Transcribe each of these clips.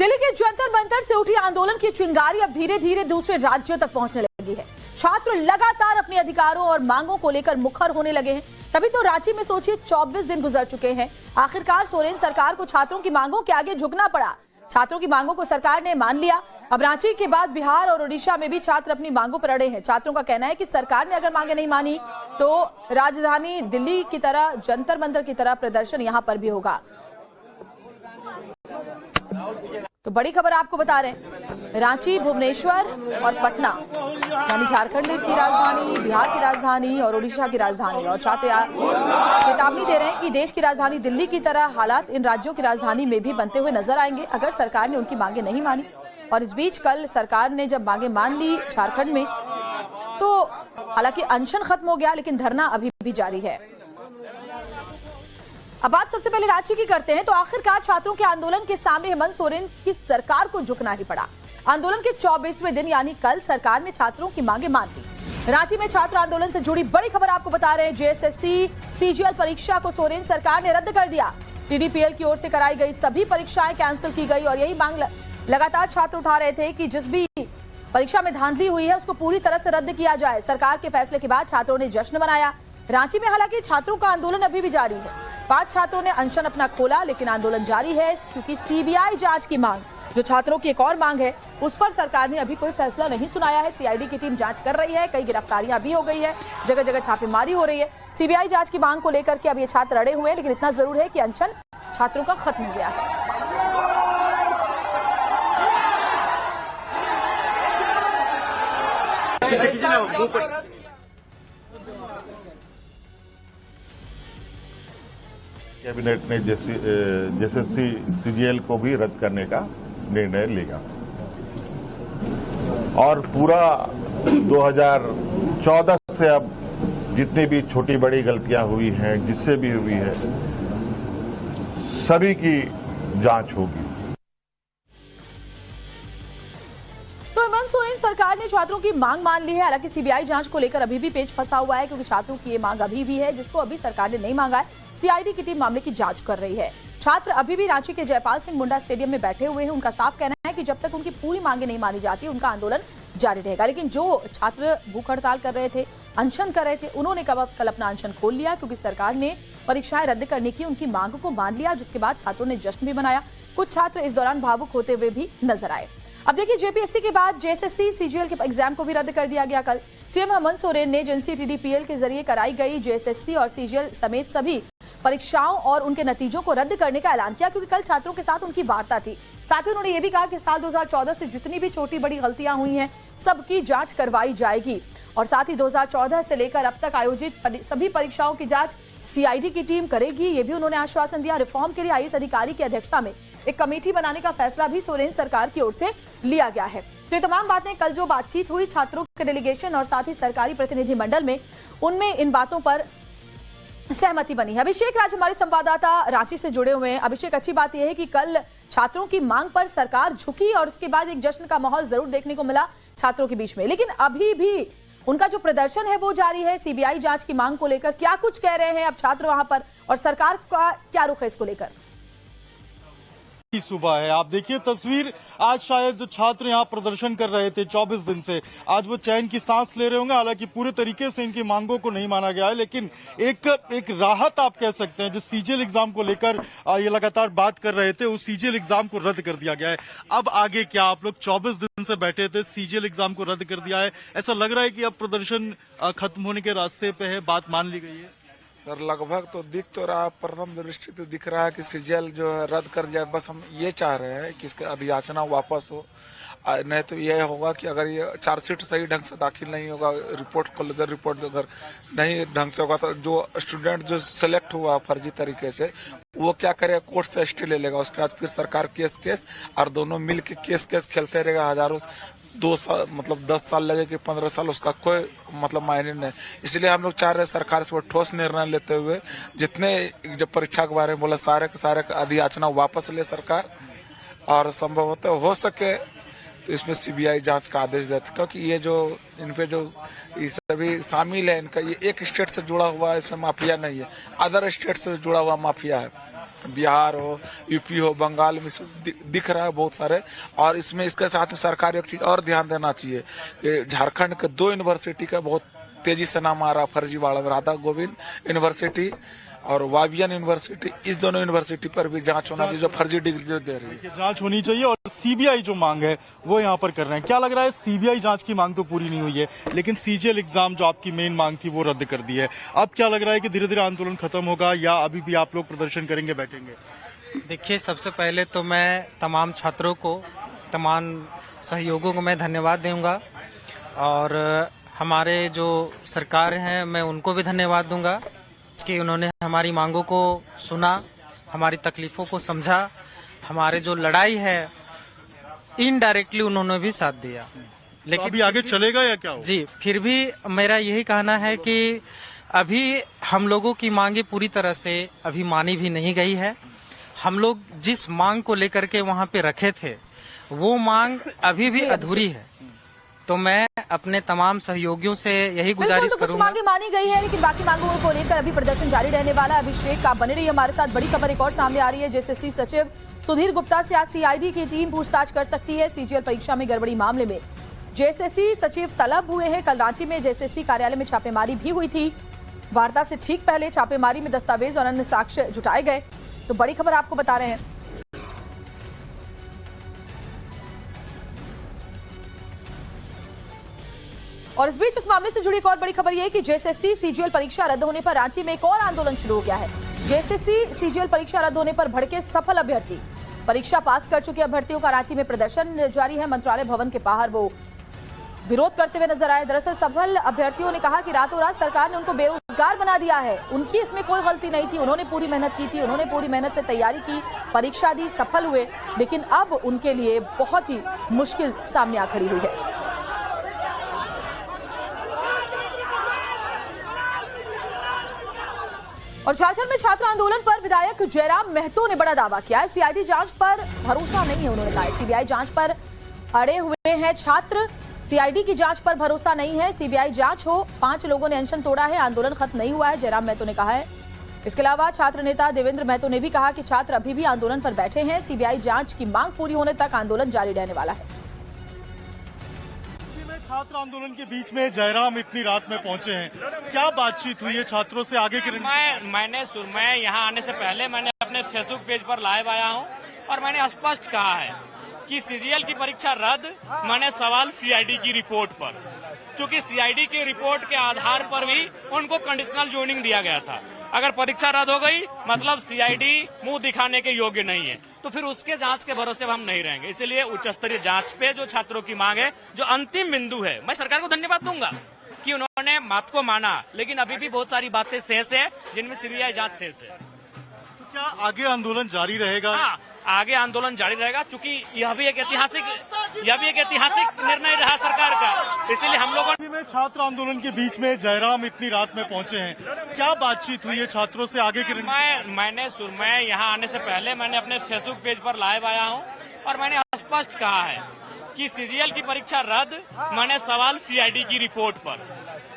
दिल्ली के जंतर मंतर से उठी आंदोलन की चिंगारी अब धीरे धीरे दूसरे राज्यों तक पहुंचने लगी है। छात्र लगातार अपने अधिकारों और मांगों को लेकर मुखर होने लगे हैं। तभी तो रांची में सोचिए 24 दिन गुजर चुके हैं। आखिरकार सोरेन सरकार को छात्रों की मांगों के आगे झुकना पड़ा। छात्रों की मांगों को सरकार ने मान लिया। अब रांची के बाद बिहार और ओडिशा में भी छात्र अपनी मांगों पर अड़े हैं। छात्रों का कहना है कि सरकार ने अगर मांगे नहीं मानी तो राजधानी दिल्ली की तरह जंतर मंतर की तरह प्रदर्शन यहां पर भी होगा। तो बड़ी खबर आपको बता रहे हैं, रांची, भुवनेश्वर और पटना यानी झारखंड की राजधानी, बिहार की राजधानी और ओडिशा की राजधानी, और छात्र चेतावनी दे रहे हैं कि देश की राजधानी दिल्ली की तरह हालात इन राज्यों की राजधानी में भी बनते हुए नजर आएंगे अगर सरकार ने उनकी मांगे नहीं मानी। और इस बीच कल सरकार ने जब मांगे मान ली झारखंड में, तो हालांकि अनशन खत्म हो गया लेकिन धरना अभी भी जारी है। अब बात सबसे पहले रांची की करते हैं। तो आखिरकार छात्रों के आंदोलन के सामने हेमंत सोरेन की सरकार को झुकना ही पड़ा। आंदोलन के 24वें दिन यानी कल सरकार ने छात्रों की मांगे मान ली। रांची में छात्र आंदोलन से जुड़ी बड़ी खबर आपको बता रहे हैं। जेएसएससी सीजीएल परीक्षा को सोरेन सरकार ने रद्द कर दिया। टीडीपीएल की ओर से कराई गई सभी परीक्षाएं कैंसिल की गई और यही मांग लगातार छात्र उठा रहे थे कि जिस भी परीक्षा में धांधली हुई है उसको पूरी तरह से रद्द किया जाए। सरकार के फैसले के बाद छात्रों ने जश्न मनाया। रांची में हालांकि छात्रों का आंदोलन अभी भी जारी है। 5 छात्रों ने अनशन अपना खोला लेकिन आंदोलन जारी है क्योंकि सीबीआई जांच की मांग, जो छात्रों की एक और मांग है, उस पर सरकार ने अभी कोई फैसला नहीं सुनाया है। सीआईडी की टीम जांच कर रही है। कई गिरफ्तारियां भी हो गई है, जगह जगह छापेमारी हो रही है। सीबीआई जांच की मांग को लेकर के अब ये छात्र अड़े हुए हैं, लेकिन इतना जरूर है कि अनशन छात्रों का खत्म हो गया है। कैबिनेट ने जेएसएससी सीजीएल को भी रद्द करने का निर्णय लेगा और पूरा 2014 से अब जितनी भी छोटी बड़ी गलतियां हुई हैं, जिससे भी हुई है, सभी की जांच होगी। हेमंत सोरेन सरकार ने छात्रों की मांग मान ली है। हालांकि सीबीआई जांच को लेकर अभी भी पेच फंसा हुआ है क्योंकि छात्रों की ये मांग अभी भी है जिसको अभी सरकार ने नहीं मांगा है। सीआईडी की टीम मामले की जांच कर रही है। छात्र अभी भी रांची के जयपाल सिंह मुंडा स्टेडियम में बैठे हुए हैं। उनका साफ कहना है कि जब तक उनकी पूरी मांगे नहीं मानी जाती उनका आंदोलन जारी रहेगा। लेकिन जो छात्र भूख हड़ताल कर रहे थे, अनशन कर रहे थे, उन्होंने कल अपना अनशन खोल लिया क्योंकि सरकार ने परीक्षाएं रद्द करने की उनकी मांग को मान लिया, जिसके बाद छात्रों ने जश्न भी मनाया। कुछ छात्र इस दौरान भावुक होते हुए भी नजर आए। अब देखिए, जेपीएससी के बाद जेएसएससी सीजीएल के एग्जाम को भी रद्द कर दिया गया। कल सीएम हेमंत सोरेन ने एजेंसी टीडीपीएल के जरिए कराई गई जेएसएससी और सीजीएल समेत सभी परीक्षाओं और उनके नतीजों को रद्द करने का ऐलान किया क्योंकि कल छात्रों के साथ उनकी वार्ता थी। साथ ही उन्होंने ये भी कहा कि साल 2014 से जितनी भी छोटी बड़ी गलतियां हुई हैं सबकी जांच करवाई जाएगी और साथ ही 2014 से लेकर अब तक आयोजित सभी परीक्षाओं की जांच सीआईडी की टीम करेगी। ये भी उन्होंने आश्वासन दिया। रिफॉर्म के लिए आईएएस अधिकारी की अध्यक्षता में एक कमेटी बनाने का फैसला भी सोरेन सरकार की ओर से लिया गया है। तो ये तमाम बातें कल जो बातचीत हुई छात्रों के डेलीगेशन और साथ ही सरकारी प्रतिनिधिमंडल में, उनमें इन बातों पर सहमति बनी है। अभिषेक राज हमारे संवाददाता रांची से जुड़े हुए हैं। अभिषेक, अच्छी बात यह है कि कल छात्रों की मांग पर सरकार झुकी और उसके बाद एक जश्न का माहौल जरूर देखने को मिला छात्रों के बीच में, लेकिन अभी भी उनका जो प्रदर्शन है वो जारी है। सीबीआई जांच की मांग को लेकर क्या कुछ कह रहे हैं अब छात्र वहां पर और सरकार का क्या रुख है इसको लेकर? सुबह है, आप देखिए तस्वीर। आज शायद जो छात्र यहाँ प्रदर्शन कर रहे थे 24 दिन से, आज वो चैन की सांस ले रहे होंगे। हालांकि पूरे तरीके से इनकी मांगों को नहीं माना गया है, लेकिन एक राहत आप कह सकते हैं। जो सीजीएल एग्जाम को लेकर ये लगातार बात कर रहे थे, उस सीजीएल एग्जाम को रद्द कर दिया गया है। अब आगे क्या? आप लोग 24 दिन से बैठे थे, सीजीएल एग्जाम को रद्द कर दिया है, ऐसा लग रहा है कि अब प्रदर्शन खत्म होने के रास्ते पे है, बात मान ली गई है? सर, लगभग तो दिख तो रहा, प्रथम दृष्टि तो दिख रहा है कि सीजीएल जो है रद्द कर दिया। बस हम ये चाह रहे हैं कि इसका अधियाचना वापस हो, नहीं तो यह होगा कि अगर ये चार्जशीट सही ढंग से दाखिल नहीं होगा, रिपोर्ट कॉलेजर रिपोर्ट अगर नहीं ढंग से होगा तो जो स्टूडेंट जो सिलेक्ट हुआ फर्जी तरीके से वो क्या करेगा, कोर्ट से स्टे ले लेगा। उसके बाद फिर सरकार केस और दोनों मिल के केस खेलते रहेगा। हजारों 2 साल मतलब 10 साल लगे कि 15 साल, उसका कोई मतलब मायने नहीं। इसलिए हम लोग चाह रहे हैं सरकार से वो ठोस निर्णय लेते हुए जितने जब परीक्षा के बारे में बोला सारे के सारे अधियाचना वापस ले सरकार, और संभवतः हो सके तो इसमें सीबीआई जांच का आदेश देते, क्योंकि ये जो इनपे जो ये सभी शामिल है, इनका ये एक स्टेट से जुड़ा हुआ है, इसमें माफिया नहीं है, अदर स्टेट से जुड़ा हुआ माफिया है। बिहार हो, यूपी हो, बंगाल में दिख रहा है बहुत सारे। और इसमें इसके साथ में सरकार एक चीज और ध्यान देना चाहिए कि झारखंड के 2 यूनिवर्सिटी का बहुत तेजी से नाम आ रहा, फर्जीवाड़ा, राधा गोविंद यूनिवर्सिटी और वाबियन यूनिवर्सिटी, इस दोनों यूनिवर्सिटी पर भी जांच होना चाहिए जो फर्जी डिग्री दे रही है। जांच होनी चाहिए और सीबीआई जो मांग है वो यहाँ पर कर रहे हैं। क्या लग रहा है, सीबीआई जांच की मांग तो पूरी नहीं हुई है, लेकिन सीजीएल एग्जाम जो आपकी मेन मांग थी वो रद्द कर दी है। अब क्या लग रहा है कि धीरे धीरे आंदोलन खत्म होगा या अभी भी आप लोग प्रदर्शन करेंगे, बैठेंगे? देखिए, सबसे पहले तो मैं तमाम छात्रों को, तमाम सहयोगों को मैं धन्यवाद दूंगा और हमारे जो सरकार हैं मैं उनको भी धन्यवाद दूंगा कि उन्होंने हमारी मांगों को सुना, हमारी तकलीफों को समझा, हमारे जो लड़ाई है इनडायरेक्टली उन्होंने भी साथ दिया। लेकिन तो अभी आगे चलेगा या क्या होगा? जी, फिर भी मेरा यही कहना है कि अभी हम लोगों की मांगे पूरी तरह से अभी मानी भी नहीं गई है। हम लोग जिस मांग को लेकर के वहाँ पे रखे थे वो मांग अभी भी अधूरी है। तो मैं अपने तमाम सहयोगियों से यही गुजारिश तो कुछ करूंगा। मांगे मानी गई है, लेकिन बाकी मांगों को लेकर अभी प्रदर्शन जारी रहने वाला है। अभिषेक, आप बने रहिए हमारे साथ। बड़ी खबर एक और सामने आ रही है। जेएसएससी सचिव सुधीर गुप्ता से आज सीआईडी की टीम पूछताछ कर सकती है। सीजीएल परीक्षा में गड़बड़ी मामले में जेएसएससी सचिव तलब हुए हैं। कल रांची में जेएसएससी कार्यालय में छापेमारी भी हुई थी। वार्ता से ठीक पहले छापेमारी में दस्तावेज और अन्य साक्ष्य जुटाए गए। तो बड़ी खबर आपको बता रहे हैं। और इस बीच इस मामले से जुड़ी एक और बड़ी खबर यह है कि जेएसएससी सीजीएल परीक्षा रद्द होने पर रांची में एक और आंदोलन शुरू हो गया है। जेएसएससी सीजीएल परीक्षा रद्द होने पर भड़के सफल अभ्यर्थी। परीक्षा पास कर चुके अभ्यर्थियों का रांची में प्रदर्शन जारी है। मंत्रालय भवन के बाहर वो विरोध करते हुए नजर आए। दरअसल सफल अभ्यर्थियों ने कहा कि रातों रात सरकार ने उनको बेरोजगार बना दिया है। उनकी इसमें कोई गलती नहीं थी, उन्होंने पूरी मेहनत की थी, उन्होंने पूरी मेहनत से तैयारी की, परीक्षा दी, सफल हुए, लेकिन अब उनके लिए बहुत ही मुश्किल सामने आ खड़ी हुई है। और झारखंड में छात्र आंदोलन पर विधायक जयराम महतो ने बड़ा दावा किया है। सीआईडी जांच पर भरोसा नहीं है, उन्होंने कहा। सीबीआई जांच पर अड़े हुए हैं छात्र। सीआईडी की जांच पर भरोसा नहीं है, सीबीआई जांच हो। 5 लोगों ने अनशन तोड़ा है, आंदोलन खत्म नहीं हुआ है, जयराम महतो ने कहा है। इसके अलावा छात्र नेता देवेंद्र महतो ने भी कहा कि छात्र अभी भी आंदोलन पर बैठे हैं। सीबीआई जांच की मांग पूरी होने तक आंदोलन जारी रहने वाला है। छात्र आंदोलन के बीच में जयराम इतनी रात में पहुंचे हैं, क्या बातचीत हुई है छात्रों से आगे की? मैं यहाँ आने से पहले मैंने अपने फेसबुक पेज पर लाइव आया हूँ और मैंने स्पष्ट कहा है कि सीजीएल की परीक्षा रद्द, मैंने सवाल सीआईडी की रिपोर्ट पर, क्योंकि सीआईडी की रिपोर्ट के आधार पर भी उनको कंडीशनल ज्वाइनिंग दिया गया था। अगर परीक्षा रद्द हो गई मतलब सीआईडी मुंह दिखाने के योग्य नहीं है, तो फिर उसके जांच के भरोसे हम नहीं रहेंगे। इसलिए उच्च स्तरीय जांच पे जो छात्रों की मांग है, जो अंतिम बिंदु है, मैं सरकार को धन्यवाद दूंगा कि उन्होंने बात को माना, लेकिन अभी भी बहुत सारी बातें शेष है जिनमें सीबीआई जांच शेष है। तो क्या आगे आंदोलन जारी रहेगा? हाँ, आगे आंदोलन जारी रहेगा, चूंकि यह भी एक ऐतिहासिक निर्णय रहा सरकार का। इसीलिए हम लोगों में छात्र आंदोलन के बीच में जयराम इतनी रात में पहुंचे हैं, क्या बातचीत हुई है छात्रों से आगे की? मैं यहाँ आने से पहले मैंने अपने फेसबुक पेज पर लाइव आया हूँ और मैंने स्पष्ट कहा है कि सीजीएल की परीक्षा रद्द, मैंने सवाल सीआईडी की रिपोर्ट पर,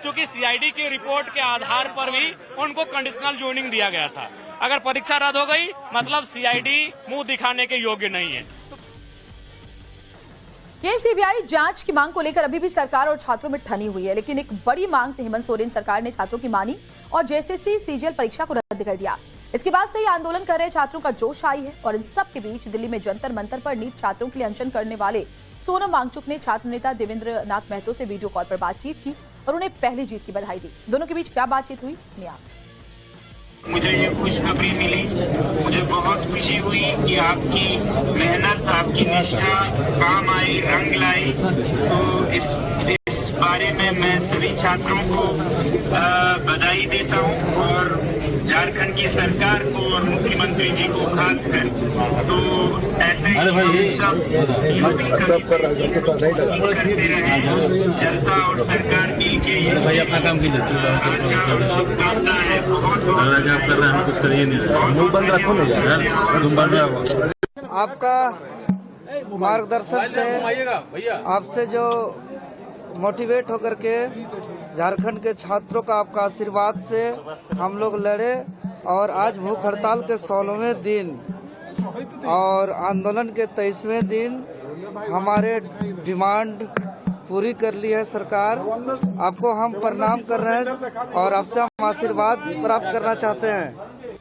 क्योंकि सीआईडी की रिपोर्ट के आधार पर भी उनको कंडीशनल ज्वाइनिंग दिया गया था। अगर परीक्षा रद्द हो गई मतलब सीआईडी मुंह दिखाने के योग्य नहीं है। ये सीबीआई जांच की मांग को लेकर अभी भी सरकार और छात्रों में ठनी हुई है, लेकिन एक बड़ी मांग से हेमंत सोरेन सरकार ने छात्रों की मानी और जेएसएससी सीजीएल परीक्षा को रद्द कर दिया। इसके बाद से ही आंदोलन कर रहे छात्रों का जोश आई है। और इन सब के बीच दिल्ली में जंतर मंतर पर नीट छात्रों के लिए अनशन करने वाले सोनम वांगचुक ने छात्र नेता देवेंद्र नाथ महतो से वीडियो कॉल पर बातचीत की और उन्हें पहली जीत की बधाई दी। दोनों के बीच क्या बातचीत हुई, सुनिए आप। मुझे ये खुशखबरी मिली, मुझे बहुत खुशी हुई कि आपकी मेहनत, आपकी निष्ठा काम आई, रंग लाई। तो इस बारे में मैं सभी छात्रों को बधाई देता हूं और झारखंड की सरकार को और मुख्यमंत्री जी को खासकर। तो ऐसे ही हम सब जो भी करते रहे, जनता और सरकार मिलके ये अपना काम शुभकामना है। बहुत कुछ करिए आपका मार्गदर्शन से, आपसे जो मोटिवेट होकर के झारखंड के छात्रों का आपका आशीर्वाद से हम लोग लड़े और आज भूख हड़ताल के 16वें दिन और आंदोलन के 23वें दिन हमारे डिमांड पूरी कर ली है सरकार। आपको हम प्रणाम कर रहे हैं और आपसे हम आशीर्वाद प्राप्त करना चाहते हैं।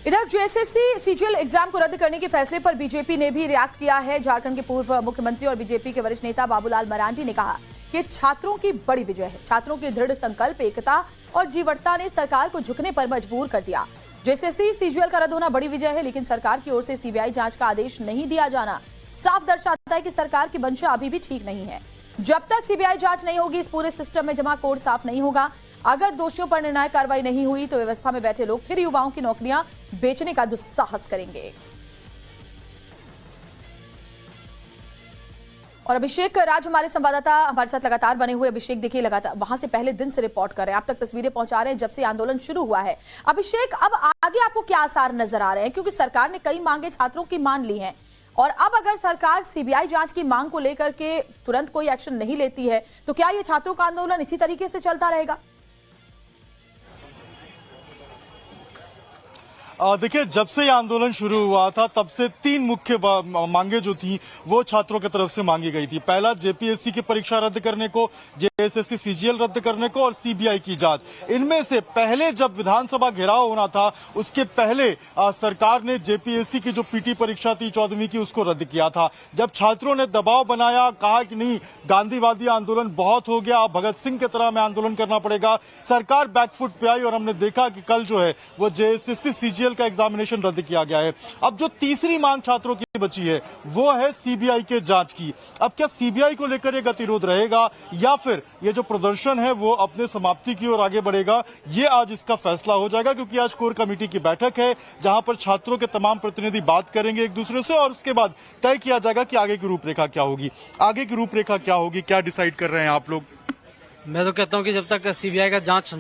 इधर जेएसएससी सीजीएल एग्जाम को रद्द करने के फैसले पर बीजेपी ने भी रिएक्ट किया है। झारखंड के पूर्व मुख्यमंत्री और बीजेपी के वरिष्ठ नेता बाबूलाल मरांडी ने कहा कि छात्रों की बड़ी विजय है। छात्रों के दृढ़ संकल्प, एकता और जीवटता ने सरकार को झुकने पर मजबूर कर दिया। जेएसएससी सीजीएल का रद्द होना बड़ी विजय है, लेकिन सरकार की ओर से सीबीआई जांच का आदेश नहीं दिया जाना साफ दर्शाता है कि सरकार की मंशा अभी भी ठीक नहीं है। जब तक सीबीआई जांच नहीं होगी, इस पूरे सिस्टम में जमा कोड साफ नहीं होगा। अगर दोषियों पर निर्णायक कार्रवाई नहीं हुई तो व्यवस्था में बैठे लोग फिर युवाओं की नौकरियां बेचने का दुस्साहस करेंगे। और अभिषेक राज हमारे संवाददाता हमारे साथ लगातार बने हुए। अभिषेक देखिए, लगातार वहां से पहले दिन से रिपोर्ट कर रहे हैं, आप तक तस्वीरें पहुंचा रहे हैं जब से आंदोलन शुरू हुआ है। अभिषेक, अब आगे आपको क्या आसार नजर आ रहे हैं, क्योंकि सरकार ने कई मांगे छात्रों की मान ली हैं और अब अगर सरकार सीबीआई जांच की मांग को लेकर के तुरंत कोई एक्शन नहीं लेती है तो क्या ये छात्रों का आंदोलन इसी तरीके से चलता रहेगा? देखिए, जब से ये आंदोलन शुरू हुआ था तब से 3 मुख्य मांगे जो थी वो छात्रों की तरफ से मांगी गई थी। पहला, जेपीएससी की परीक्षा रद्द करने को, जेएसएससी सीजीएल रद्द करने को और सीबीआई की जांच। इनमें से पहले जब विधानसभा घेराव होना था उसके पहले सरकार ने जेपीएससी की जो पीटी परीक्षा थी 14वीं की, उसको रद्द किया था। जब छात्रों ने दबाव बनाया, कहा कि नहीं गांधीवादी आंदोलन बहुत हो गया, भगत सिंह की तरह में आंदोलन करना पड़ेगा, सरकार बैकफुट पे आई और हमने देखा कि कल जो है वो जेएसएससी सीजीएल का एग्जामिनेशन रद्द किया गया है। अब जो तीसरी मांग छात्रों की बची है वो है सीबीआई के जांच की। अब क्या सीबीआई को लेकर ये गतिरोध रहेगा या फिर ये जो प्रदर्शन है वो अपने समाप्ति की ओर आगे बढ़ेगा, ये आज इसका फैसला हो जाएगा, क्योंकि आज कोर कमेटी की बैठक है जहां पर छात्रों के तमाम प्रतिनिधि बात करेंगे एक दूसरे से और उसके बाद तय किया जाएगा कि आगे की रूपरेखा क्या होगी। आगे की रूपरेखा क्या होगी, क्या डिसाइड कर रहे हैं आप लोग? मैं तो कहता हूं कि जब तक सीबीआई का जांच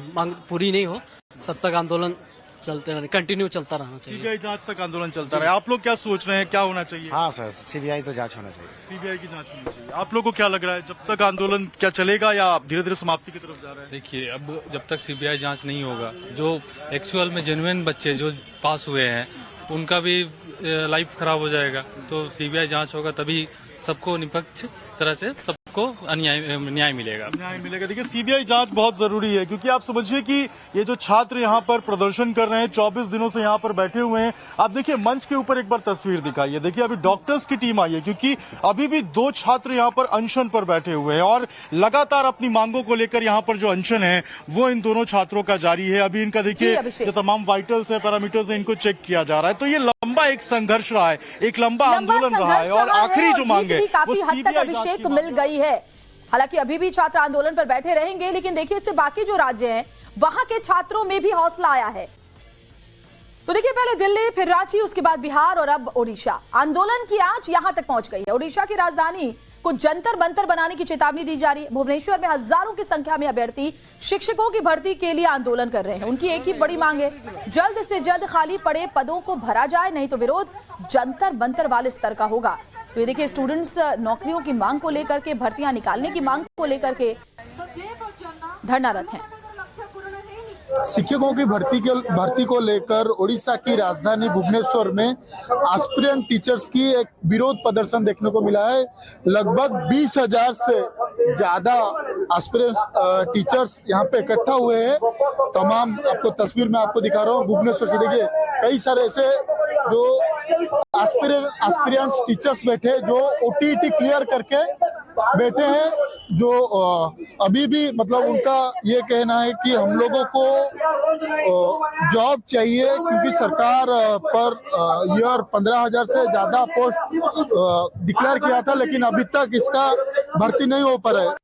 पूरी नहीं हो तब तक आंदोलन चलते रहने, कंटिन्यू चलता रहना चाहिए। सीबीआई जांच तक आंदोलन चलता रहे। आप लोग क्या सोच रहे हैं, क्या होना चाहिए? हाँ सर, सीबीआई तो जांच होना चाहिए। सीबीआई की जांच होनी चाहिए। आप लोग को क्या लग रहा है, जब तक आंदोलन क्या चलेगा या धीरे धीरे समाप्ति की तरफ जा रहा है? देखिए, अब जब तक सीबीआई जांच नहीं होगा, जो एक्चुअल में जेन्युइन बच्चे जो पास हुए हैं उनका भी लाइफ खराब हो जाएगा। तो सीबीआई जांच होगा तभी सबको निष्पक्ष तरह से सबको न्याय मिलेगा। न्याय मिलेगा। देखिए, सीबीआई जांच बहुत जरूरी है, क्योंकि आप समझिए कि ये जो छात्र यहाँ पर प्रदर्शन कर रहे हैं, 24 दिनों से यहाँ पर बैठे हुए हैं। आप देखिए, मंच के ऊपर एक बार तस्वीर दिखाइए। देखिए, अभी डॉक्टर्स की टीम आई है, क्योंकि अभी भी 2 छात्र यहाँ पर अनशन पर बैठे हुए हैं और लगातार अपनी मांगों को लेकर यहाँ पर जो अनशन है वो इन दोनों छात्रों का जारी है। अभी इनका देखिए जो तमाम वाइटल्स है, पैरामीटर्स है, इनको चेक किया जा रहा है। तो ये लंबा एक संघर्ष रहा है, एक लंबा आंदोलन रहा है और आखिरी जो मांग है काफी हद तक अभिषेक मिल गई है। हालांकि अभी भी छात्र आंदोलन पर बैठे रहेंगे, लेकिन देखिए इससे बाकी जो राज्य हैं वहां के छात्रों में भी हौसला आया है। तो देखिए, पहले दिल्ली, फिर रांची, उसके बाद बिहार और अब ओडिशा। आंदोलन की आंच यहां तक पहुंच गई है। ओडिशा की राजधानी को जंतर मंतर बनाने की चेतावनी दी जा रही है। भुवनेश्वर में हजारों की संख्या में अभ्यर्थी शिक्षकों की भर्ती के लिए आंदोलन कर रहे हैं। उनकी एक ही बड़ी मांग है, जल्द से जल्द खाली पड़े पदों को भरा जाए, नहीं तो विरोध जंतर मंतर वाले स्तर का होगा। तो ये देखिए, स्टूडेंट्स नौकरियों की मांग को लेकर के, भर्तियां निकालने की मांग को लेकर के धरनारत हैं। शिक्षकों की भर्ती को लेकर ओडिशा की राजधानी भुवनेश्वर में एस्पिरेंट टीचर्स की एक विरोध प्रदर्शन देखने को मिला है। लगभग 20,000 से ज्यादा एस्पिरेंट टीचर्स यहाँ पे इकट्ठा हुए हैं। तमाम आपको तस्वीर में आपको दिखा रहा हूँ भुवनेश्वर से। देखिए, कई सारे ऐसे जो एस्पिरेंट टीचर्स बैठे, जो ओटीईटी क्लियर करके बैठे हैं, जो अभी भी मतलब उनका ये कहना है कि हम लोगों को जॉब चाहिए, क्योंकि सरकार पर ईयर 15,000 से ज्यादा पोस्ट डिक्लेयर किया था, लेकिन अभी तक इसका भर्ती नहीं हो पा रहा है।